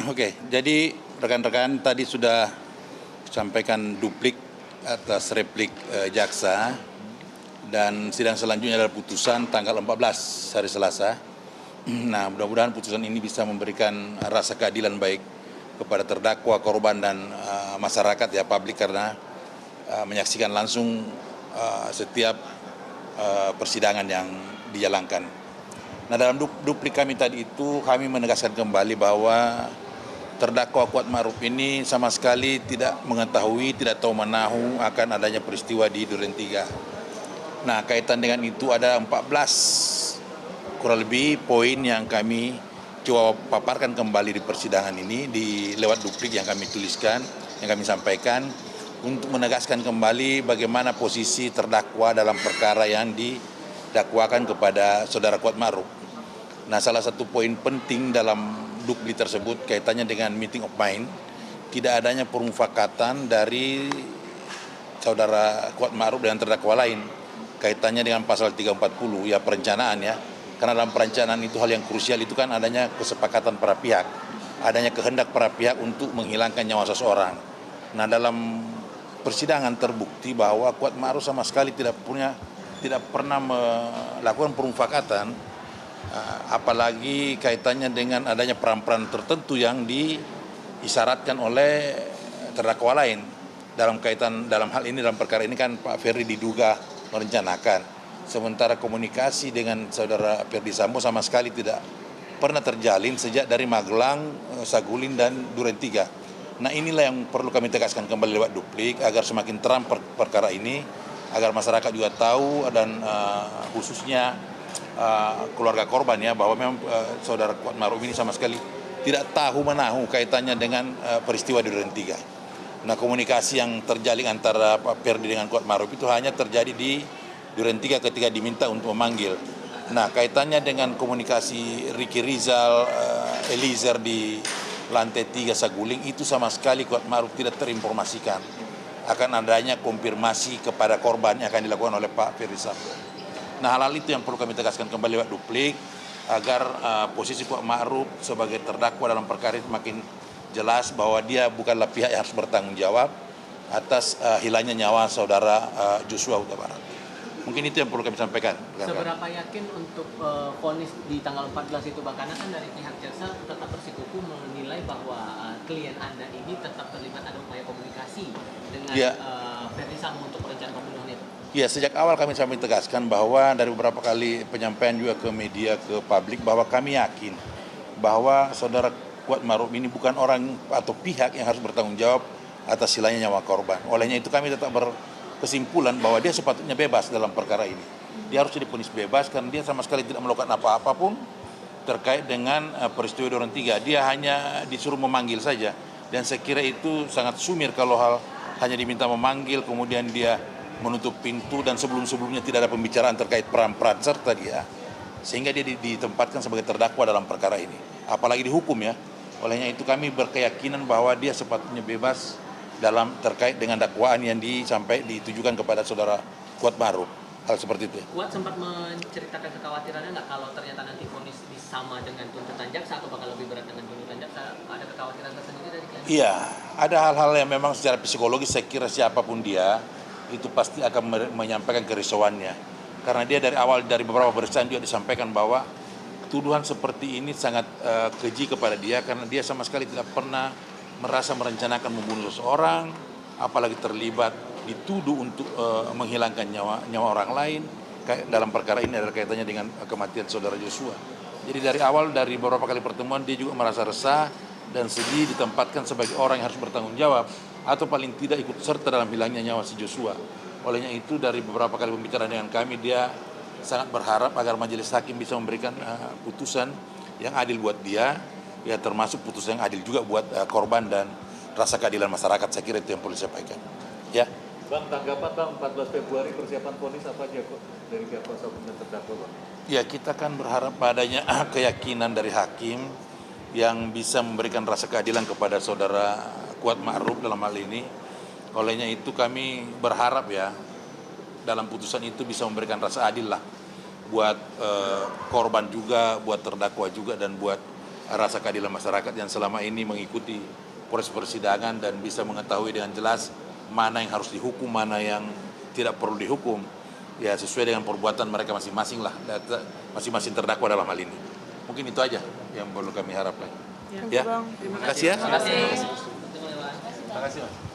Oke, jadi rekan-rekan tadi sudah sampaikan duplik atas replik jaksa, dan sidang selanjutnya adalah putusan tanggal 14 hari Selasa. Nah, mudah-mudahan putusan ini bisa memberikan rasa keadilan baik kepada terdakwa, korban, dan masyarakat ya, publik, karena menyaksikan langsung setiap persidangan yang dijalankan. Nah, dalam duplik kami tadi itu kami menegaskan kembali bahwa terdakwa Kuat Ma'ruf ini sama sekali tidak mengetahui, tidak tahu menahu akan adanya peristiwa di Duren 3. Nah, kaitan dengan itu ada 14 kurang lebih poin yang kami coba paparkan kembali di persidangan ini lewat duplik yang kami tuliskan, yang kami sampaikan untuk menegaskan kembali bagaimana posisi terdakwa dalam perkara yang didakwakan kepada saudara Kuat Ma'ruf. Nah, salah satu poin penting dalam duplik tersebut kaitannya dengan meeting of mind, tidak adanya permufakatan dari saudara Kuat Ma'ruf dan terdakwa lain kaitannya dengan pasal 340 ya, perencanaan ya. Karena dalam perencanaan itu hal yang krusial itu kan adanya kesepakatan para pihak, adanya kehendak para pihak untuk menghilangkan nyawa seseorang. Nah, dalam persidangan terbukti bahwa Kuat Ma'ruf sama sekali tidak pernah melakukan permufakatan, apalagi kaitannya dengan adanya peran-peran tertentu yang diisyaratkan oleh terdakwa lain. Dalam hal ini, dalam perkara ini kan Pak Ferdi diduga merencanakan, sementara komunikasi dengan saudara Ferdi Sambo sama sekali tidak pernah terjalin sejak dari Magelang, Saguling, dan Duren 3. Nah, inilah yang perlu kami tegaskan kembali lewat duplik agar semakin terang perkara ini, agar masyarakat juga tahu, dan khususnya keluarga korban ya, bahwa memang saudara Kuat Ma'ruf ini sama sekali tidak tahu menahu kaitannya dengan peristiwa di Duren 3. Nah, komunikasi yang terjalin antara Pak Ferdi dengan Kuat Ma'ruf itu hanya terjadi di Duren 3 ketika diminta untuk memanggil. Nah, kaitannya dengan komunikasi Ricky Rizal, Eliezer di lantai 3 Saguling itu sama sekali Kuat Ma'ruf tidak terinformasikan akan adanya konfirmasi kepada korban yang akan dilakukan oleh Pak Ferdi Sambo. Nah, hal itu yang perlu kami tegaskan kembali lewat duplik agar posisi Kuat Ma'ruf sebagai terdakwa dalam perkara itu makin jelas bahwa dia bukanlah pihak yang harus bertanggung jawab atas hilangnya nyawa saudara Joshua Huta Barat. Mungkin itu yang perlu kami sampaikan. Seberapa yakin untuk vonis di tanggal 14 itu, Bang? Karena kan dari pihak jaksa tetap bersikukuh menilai bahwa klien Anda ini tetap terlibat ada upaya komunikasi dengan Ferdi Sambo untuk perencanaan pembunuhan itu. Ya, sejak awal kami tegaskan bahwa dari beberapa kali penyampaian juga ke media, ke publik, bahwa kami yakin bahwa saudara Kuat Ma'ruf ini bukan orang atau pihak yang harus bertanggung jawab atas hilangnya nyawa korban. Olehnya itu kami tetap berkesimpulan bahwa dia sepatutnya bebas dalam perkara ini. Dia harus divonis bebas karena dia sama sekali tidak melakukan apa-apapun terkait dengan peristiwa Duren 3. Dia hanya disuruh memanggil saja, dan saya kira itu sangat sumir kalau hanya diminta memanggil kemudian dia menutup pintu dan sebelum-sebelumnya tidak ada pembicaraan terkait peran-peran serta dia, sehingga dia ditempatkan sebagai terdakwa dalam perkara ini, apalagi dihukum ya. Olehnya itu kami berkeyakinan bahwa dia sepatutnya bebas dalam terkait dengan dakwaan yang ditujukan kepada saudara Kuat Ma'ruf. Hal seperti itu ya. Kuat sempat menceritakan kekhawatirannya nggak kalau ternyata nanti vonis sama dengan tuntutan jaksa atau bakal lebih berat dengan tuntutan jaksa? Ada kekhawatiran tersendiri dari klien? Iya, ada hal-hal yang memang secara psikologis saya kira siapapun dia itu pasti akan menyampaikan kerisauannya, karena dia dari awal, dari beberapa pemeriksaan juga disampaikan bahwa tuduhan seperti ini sangat keji kepada dia, karena dia sama sekali tidak pernah merasa merencanakan membunuh seseorang, apalagi terlibat dituduh untuk menghilangkan nyawa orang lain. Dalam perkara ini adalah kaitannya dengan kematian saudara Joshua. Jadi dari awal, dari beberapa kali pertemuan, dia juga merasa resah dan sedih ditempatkan sebagai orang yang harus bertanggung jawab atau paling tidak ikut serta dalam hilangnya nyawa si Joshua. Olehnya itu, dari beberapa kali pembicaraan dengan kami, dia sangat berharap agar majelis hakim bisa memberikan putusan yang adil buat dia, ya, termasuk putusan yang adil juga buat korban dan rasa keadilan masyarakat. Saya kira itu yang perlu disampaikan. Ya. Bang, tanggapan Bang, 14 Februari persiapan vonis apa aja kok dari pihak kuasa hukum dan terdakwa, Bang? Ya, kita kan berharap adanya keyakinan dari hakim yang bisa memberikan rasa keadilan kepada saudara Kuat Ma'ruf dalam hal ini. Olehnya itu kami berharap ya, dalam putusan itu bisa memberikan rasa adil lah buat korban juga, buat terdakwa juga, dan buat rasa keadilan masyarakat yang selama ini mengikuti proses persidangan dan bisa mengetahui dengan jelas mana yang harus dihukum, mana yang tidak perlu dihukum, ya sesuai dengan perbuatan mereka masing-masing lah, masing-masing terdakwa dalam hal ini. Mungkin itu aja yang perlu kami harapkan. Ya, terima kasih ya. Terima kasih. Terima kasih Mas.